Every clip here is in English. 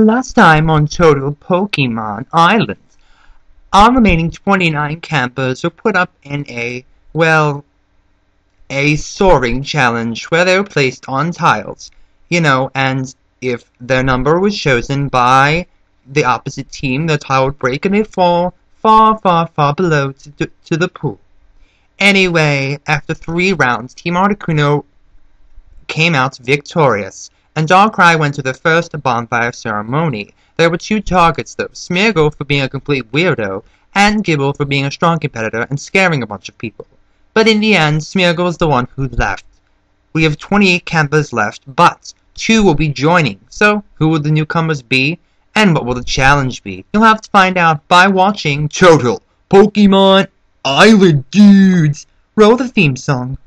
Last time on Total Pokemon Island, our remaining 29 campers were put up in a soaring challenge where they were placed on tiles, and if their number was chosen by the opposite team, the tile would break and they'd fall far, far, far below to the pool. Anyway, after 3 rounds, Team Articuno came out victorious, and Darkrai went to the first bonfire ceremony. There were 2 targets though, Smeargle for being a complete weirdo, and Gible for being a strong competitor and scaring a bunch of people. But in the end, Smeargle was the one who left. We have 28 campers left, but 2 will be joining. So, who will the newcomers be? And what will the challenge be? You'll have to find out by watching Total Pokemon Island Dudes! Roll the theme song.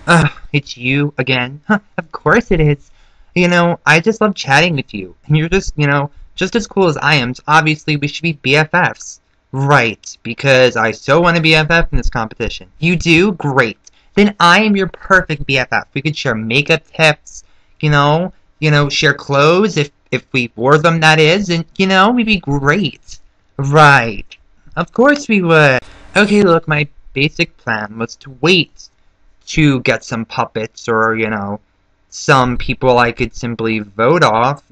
Ugh, it's you again. Huh, of course it is. I just love chatting with you. And you're just as cool as I am, so obviously we should be BFFs. Right, because I so want to BFF in this competition. You do? Great. Then I am your perfect BFF. We could share makeup tips, share clothes if we wore them, that is, and, we'd be great. Right. Of course we would. Okay, look, my basic plan was to wait to get some puppets or, some people I could simply vote off,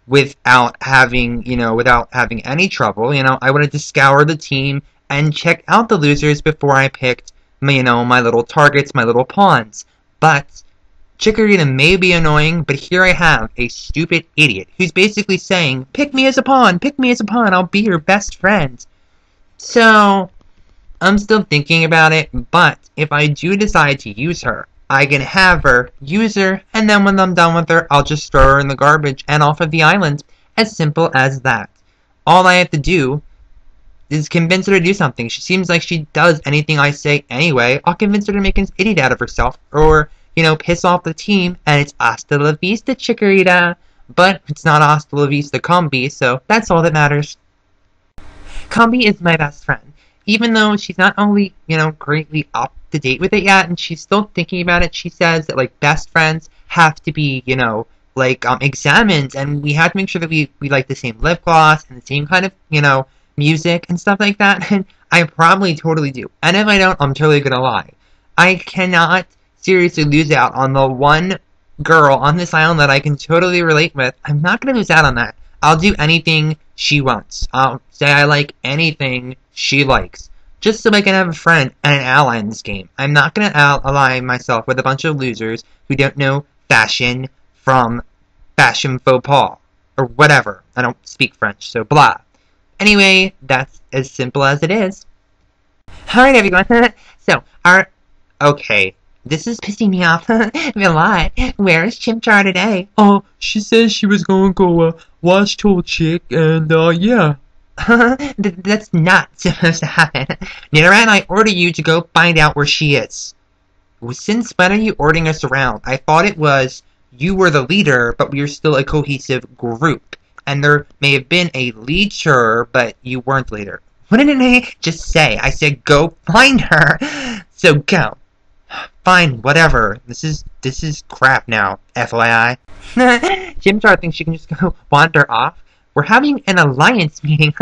without having any trouble. I wanted to scour the team and check out the losers before I picked, my little targets, my little pawns. But Chikorita may be annoying, but here I have a stupid idiot who's basically saying, pick me as a pawn, I'll be your best friend. So, I'm still thinking about it, but if I do decide to use her, I can have her, use her, and then when I'm done with her, I'll just throw her in the garbage and off of the island. As simple as that. All I have to do is convince her to do something. She seems like she does anything I say anyway. I'll convince her to make an idiot out of herself, or, piss off the team, and it's hasta la vista, Chikorita. But it's not hasta la vista Combi, so that's all that matters. Combi is my best friend. Even though she's not only, greatly up to date with it yet, and she's still thinking about it, she says that, best friends have to be, examined, and we have to make sure that we like the same lip gloss, and the same kind of, music, and stuff like that, and I probably totally do. And if I don't, I'm totally gonna lie. I cannot seriously lose out on the one girl on this island that I can totally relate with. I'm not gonna lose out on that. I'll do anything she wants. I'll say I like anything she likes, just so I can have a friend and an ally in this game. I'm not going to ally myself with a bunch of losers who don't know fashion from fashion faux pas, or whatever. I don't speak French, so blah. Anyway, that's as simple as it is. Alright everyone, okay, this is pissing me off a lot. Where is Chimchar today? She says she was gonna go, watch Total Chick, and, yeah. That's not supposed to happen. Nidoran, I order you to go find out where she is. Since when are you ordering us around? I thought it was you were the leader, but we are still a cohesive group. And there may have been a leader, but you weren't leader. What did I just say? I said go find her. So go. Fine, whatever. This is crap now, FYI. Chimchar thinks she can just go wander off. We're having an alliance meeting.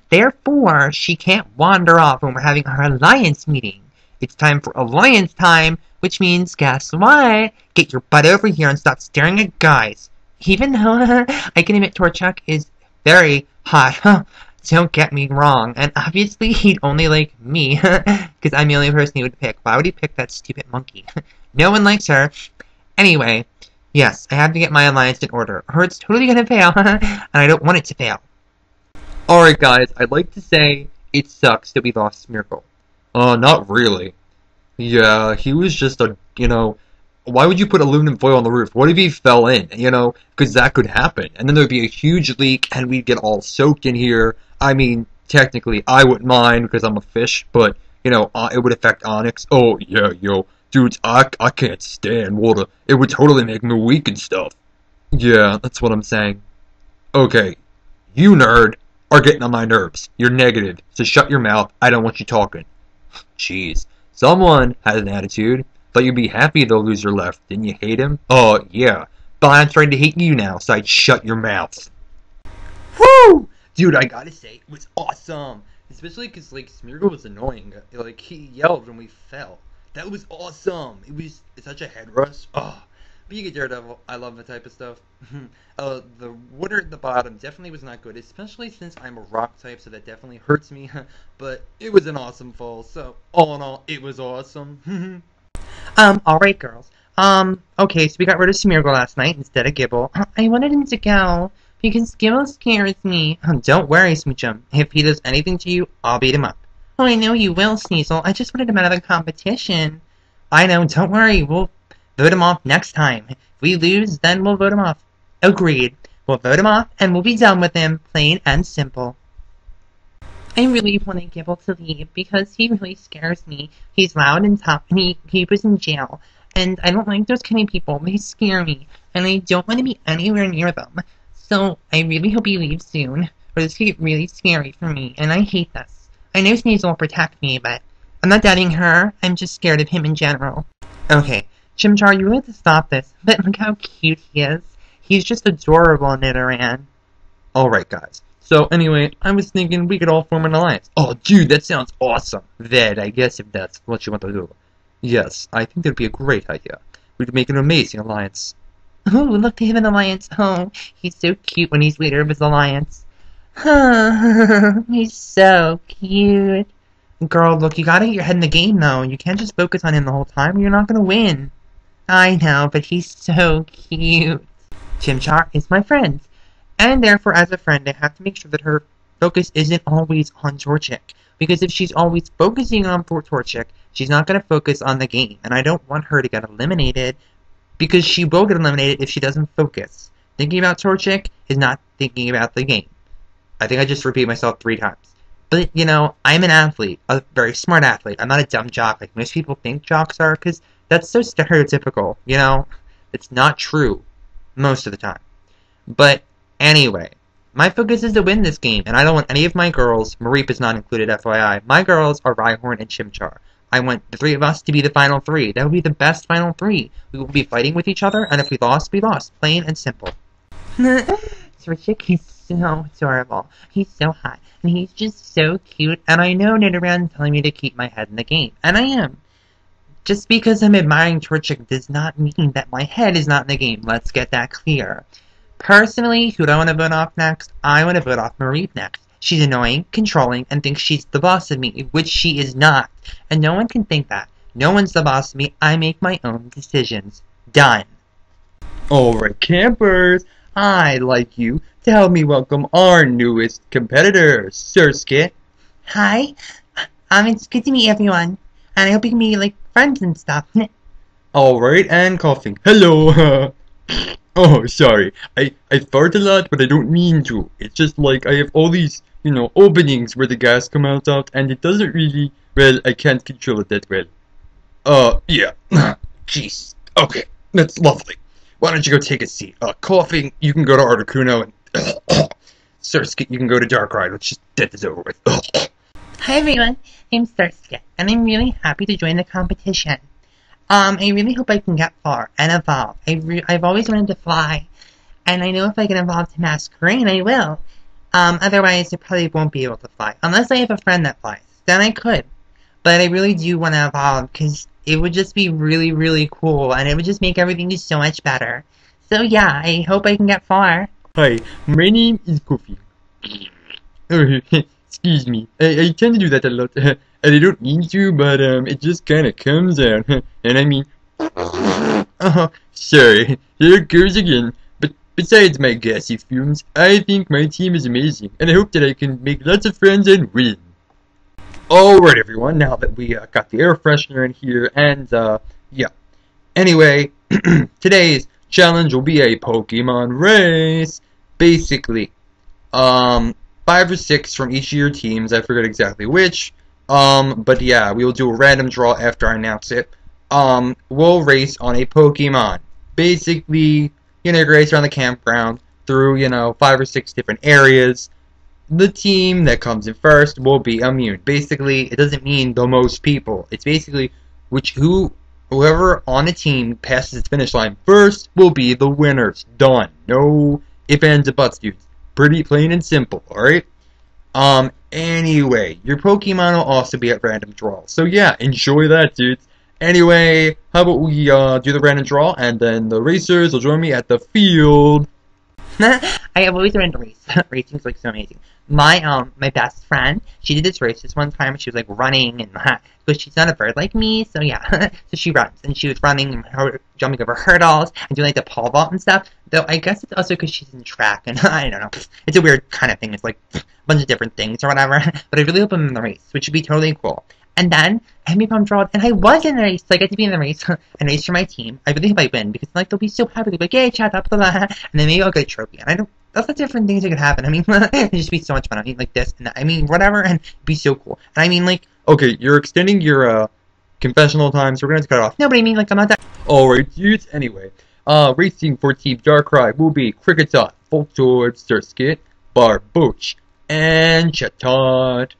Therefore, she can't wander off when we're having our alliance meeting. It's time for alliance time, which means, guess what? Get your butt over here and stop staring at guys. Even though I can admit Torchuk is very hot. Don't get me wrong. And obviously, he'd only like me, because I'm the only person he would pick. Why would he pick that stupid monkey? No one likes her. Anyway, yes, I have to get my alliance in order, or it's totally gonna fail, and I don't want it to fail. Alright guys, I'd like to say it sucks that we lost Smeargle. Not really. Yeah, he was just a, why would you put aluminum foil on the roof? What if he fell in, because that could happen. And then there'd be a huge leak, and we'd get all soaked in here. I mean, technically, I wouldn't mind, because I'm a fish, but, it would affect Onyx. Oh, yeah, dudes, I can't stand water. It would totally make me weak and stuff. Yeah, that's what I'm saying. Okay, you nerd are getting on my nerves. You're negative, so shut your mouth. I don't want you talking. Jeez, someone has an attitude. Thought you'd be happy the loser left. Didn't you hate him? Oh, yeah. But I'm trying to hate you now, so I'd shut your mouth. Woo! Dude, I gotta say, it was awesome. Especially because, Smeargle was annoying. He yelled when we fell. That was awesome. It was such a head rush. Oh, being a Daredevil, I love that type of stuff. The water at the bottom definitely was not good, especially since I'm a rock type, so that definitely hurts me. But it was an awesome fall, so all in all, it was awesome. Alright girls. Okay, so we got rid of Smeargle last night instead of Gibble. I wanted him to go, because Gibble scares me. Don't worry, Smoochum. If he does anything to you, I'll beat him up. Oh, I know you will, Sneasel. I just wanted him out of the competition. I know, don't worry. We'll vote him off next time. If we lose, then we'll vote him off. Agreed. We'll vote him off, and we'll be done with him, plain and simple. I really wanted Gibble to leave, because he really scares me. He's loud and tough, and he was in jail. And I don't like those kind of people. They scare me, and I don't want to be anywhere near them. So, I really hope he leaves soon, or this could get really scary for me, and I hate this. I know Sneasel will protect me, but I'm not doubting her. I'm just scared of him in general. Okay, Chimchar, you really have to stop this, but look how cute he is. He's just adorable, Nidoran. Alright, guys. So, anyway, I was thinking we could all form an alliance. Oh, dude, that sounds awesome. Then, I guess if that's what you want to do. Yes, I think that'd be a great idea. We could make an amazing alliance. Oh, look, they have an alliance. Oh, he's so cute when he's leader of his alliance. He's so cute. Girl, look, you gotta get your head in the game, though. You can't just focus on him the whole time, or you're not gonna win. I know, but he's so cute. Chimchar is my friend. And therefore, as a friend, I have to make sure that her focus isn't always on Torchic. Because if she's always focusing on Torchic, she's not going to focus on the game. And I don't want her to get eliminated, because she will get eliminated if she doesn't focus. Thinking about Torchic is not thinking about the game. I think I just repeated myself 3 times. But, I'm an athlete, a very smart athlete. I'm not a dumb jock like most people think jocks are, because that's so stereotypical, It's not true most of the time. But anyway, my focus is to win this game, and I don't want any of my girls, Mareep is not included, FYI, my girls are Rhyhorn and Chimchar. I want the 3 of us to be the final 3. That would be the best final 3. We will be fighting with each other, and if we lost, we lost. Plain and simple. Torchic, he's so adorable. He's so hot, and he's just so cute, and I know Nidoran telling me to keep my head in the game, and I am. Just because I'm admiring Torchic does not mean that my head is not in the game. Let's get that clear. Personally, who do I want to vote off next? I want to vote off Mareep next. She's annoying, controlling, and thinks she's the boss of me, which she is not. And no one can think that. No one's the boss of me. I make my own decisions. Done. Alright, campers, I'd like you to help me welcome our newest competitor, Surskit. Hi. It's good to meet everyone. And I hope you can be, friends and stuff. Alright, and coughing. Hello. Oh, sorry. I fart a lot, but I don't mean to. It's just I have all these, openings where the gas comes out, and it doesn't really, I can't control it that well. Yeah. Jeez. Okay, that's lovely. Why don't you go take a seat? Coughing, you can go to Articuno, and Surskit, you can go to Darkrai. Let's just get this over with. Hi everyone, I'm Starskit, and I'm really happy to join the competition. I really hope I can get far and evolve. I've always wanted to fly, and I know if I can evolve to Masquerain, I will. Otherwise, I probably won't be able to fly. Unless I have a friend that flies, then I could. But I really do want to evolve, because it would just be really, really cool, and it would just make everything just so much better. So yeah, I hope I can get far. Hi, my name is Kofi. Excuse me. I tend to do that a lot, and I don't mean to, but it just kind of comes out. And I mean, oh, sorry. Here it goes again. But besides my gassy fumes, I think my team is amazing, and I hope that I can make lots of friends and win. Alright, everyone. Now that we got the air freshener in here, and yeah. Anyway, today's challenge will be a Pokemon race. Basically, 5 or 6 from each of your teams. I forget exactly which. But yeah, we will do a random draw after I announce it. We'll race on a Pokemon. Basically, race around the campground through, 5 or 6 different areas. The team that comes in first will be immune. Basically, it doesn't mean the most people. It's basically whoever on the team passes its finish line first will be the winners. Done. No ifs, ands, or buts, dudes. Pretty plain and simple, alright? Anyway, your Pokemon will also be at random draw. So yeah, enjoy that, dudes. Anyway, how about we do the random draw, and then the racers will join me at the field. I have always wanted to race. Racing's like so amazing. My best friend, she did this race this one time. She was like running and but she's not a bird like me, so yeah. So she runs and she was running and jumping over hurdles and doing like the pole vault and stuff. Though I guess it's also because she's in track and I don't know. It's a weird kind of thing. It's like a bunch of different things or whatever. But I really hope I'm in the race, which would be totally cool. And then I made Palm Draw, and I was in the race, so I get to be in the race and race for my team. I really hope I win, because like they'll be so happy. They'll be like, yay, chat up, blah, blah, and then maybe I'll get a trophy. And I don't, that's the different things that could happen. I mean, it'd just be so much fun. I mean, like this, and that. I mean, whatever, and it'd be so cool. And I mean, like, Okay, you're extending your confessional time, so we're gonna have to cut it off. no, but I mean, like, I'm not that. Alright, dudes, anyway. Racing for Team Darkrai will be Kricketot, Voltorb, Surskit, Barboach, and Chatot.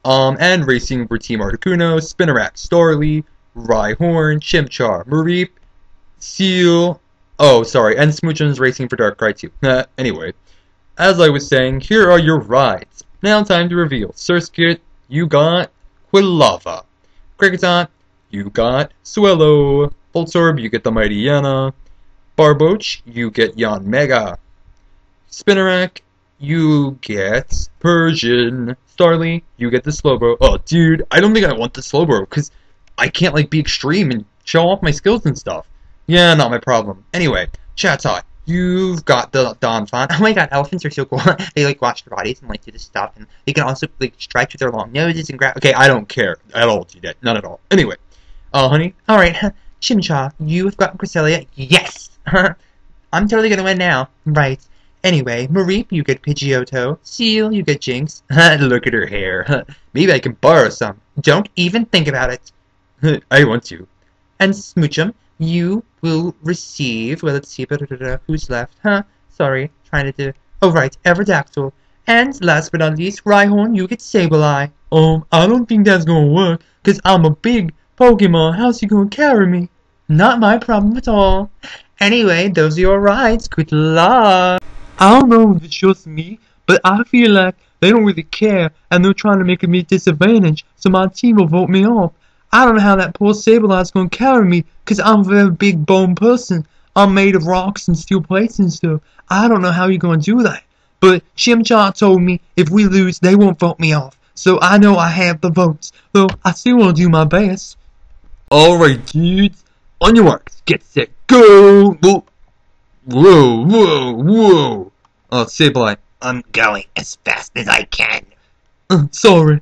And racing for Team Articuno, Spinarak, Starly, Rhyhorn, Chimchar, Mareep, Seal, and Smoochum's racing for Darkrai too. Anyway, as I was saying, here are your rides. Now time to reveal. Surskit, you got Quilava. Kricketot, you got Swellow. Voltorb, you get the Mighty Yana. Barboach, you get Yanmega. Spinarak, you get Persian. Starly, you get the Slowbro. Oh, dude, I don't think I want the Slowbro, because I can't, like, be extreme and show off my skills and stuff. Yeah, not my problem. Anyway, Chatot, you've got the Donphan. Oh my god, elephants are so cool. They, like, watch their bodies and, like, do this stuff, and they can also, like, stretch with their long noses and grab. Okay, I don't care at all, dude. None at all. Anyway, honey. Alright, Chimchar, you've got Cresselia. Yes! I'm totally gonna win now. Right. Anyway, Mareep, you get Pidgeotto. Seal, you get Jinx. Look at her hair. Maybe I can borrow some. Don't even think about it. I want to. And Smoochum, you will receive. Well, let's see. Who's left? Sorry, trying to do. Oh, right, Aerodactyl. And last but not least, Rhyhorn, you get Sableye. I don't think that's gonna work, because I'm a big Pokemon. How's he gonna carry me? Not my problem at all. Anyway, those are your rides. Good luck. I don't know if it's just me, but I feel like they don't really care, and they're trying to make me disadvantaged, so my team will vote me off. I don't know how that poor Sableye's gonna carry me, cause I'm a very big bone person. I'm made of rocks and steel plates and stuff. I don't know how you're gonna do that. But Chimchar told me if we lose, they won't vote me off. So I know I have the votes, though I still wanna do my best. Alright, dudes. On your marks, get set, go! Whoa, whoa, whoa! Oh, Sableye. I'm going as fast as I can. Sorry.